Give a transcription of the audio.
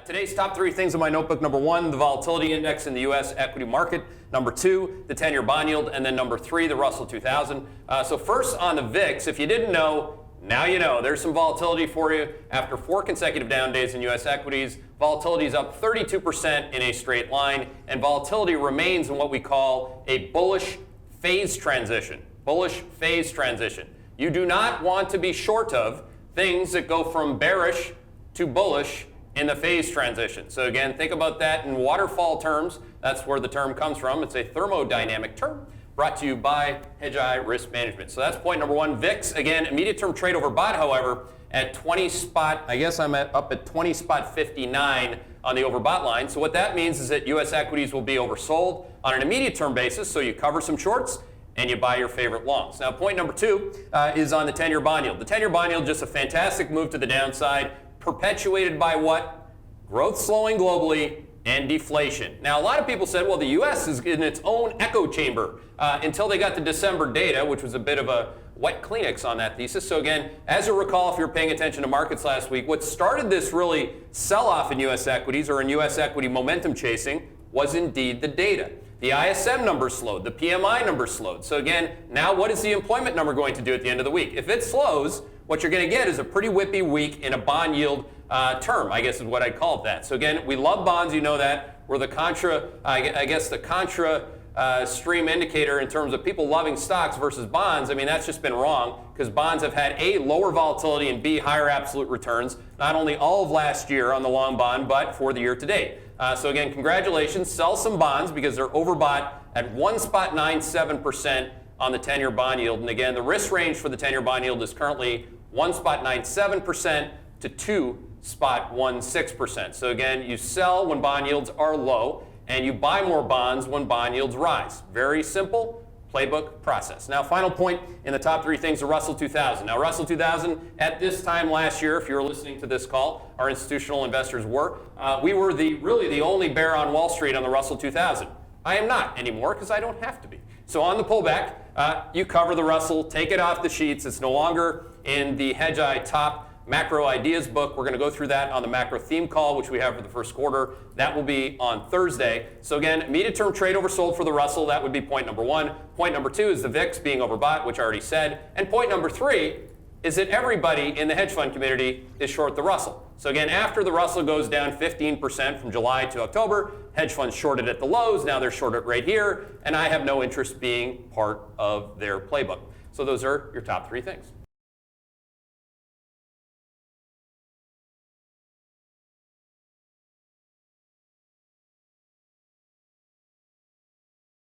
Today's top three things in my notebook: number one, the volatility index in the U.S. equity market; number two, the 10-year bond yield; and then number three, the Russell 2000. So first on the VIX, if you didn't know, now you know. There's some volatility for you after 4 consecutive down days in U.S. equities. Volatility is up 32% in a straight line, and volatility remains in what we call a bullish phase transition. Bullish phase transition. You do not want to be short of things that go from bearish to bullish in the phase transition. So again, think about that in waterfall terms. That's where the term comes from. It's a thermodynamic term brought to you by Hedgeye Risk Management. So that's point number one. VIX, again, immediate term trade over bought, however, at 20 spot, I guess I'm up at 20 spot 59 on the overbought line. So what that means is that U.S. equities will be oversold on an immediate term basis. So you cover some shorts and you buy your favorite longs. Now, point number two is on the 10-year bond yield. The 10-year bond yield, just a fantastic move to the downside, perpetuated by what? Growth slowing globally and deflation. Now, a lot of people said, well, the U.S. is in its own echo chamber until they got the December data, which was a bit of a wet Kleenex on that thesis. So again, as you recall, if you're paying attention to markets last week, what started this really sell-off in U.S. equities or in U.S. equity momentum chasing was indeed the data. The ISM number slowed. The PMI number slowed. So again, now what is the employment number going to do at the end of the week? If it slows, what you're going to get is a pretty whippy week in a bond yield term, I guess is what I'd call it that. So again, we love bonds, you know that. We're the contra, I guess the contra stream indicator in terms of people loving stocks versus bonds. I mean, that's just been wrong because bonds have had A, lower volatility, and B, higher absolute returns, not only all of last year on the long bond, but for the year to date. So again, congratulations. Sell some bonds because they're overbought at 1.97% on the 10-year bond yield. And again, the risk range for the 10-year bond yield is currently 1.97% to 2.16%. So again, you sell when bond yields are low, and you buy more bonds when bond yields rise. Very simple playbook process. Now, final point in the top three things, the Russell 2000. Now, Russell 2000, at this time last year, if you were listening to this call, our institutional investors were, we were really the only bear on Wall Street on the Russell 2000. I am not anymore because I don't have to be. So on the pullback, you cover the Russell, take it off the sheets. It's no longer in the Hedgeye top macro ideas book. We're going to go through that on the macro theme call, which we have for the first quarter. That will be on Thursday. So again, immediate term trade oversold for the Russell. That would be point number one. Point number two is the VIX being overbought, which I already said. And point number three is that everybody in the hedge fund community is short the Russell. So again, after the Russell goes down 15% from July to October, hedge funds shorted at the lows. Now they're shorted right here. And I have no interest being part of their playbook. So those are your top three things.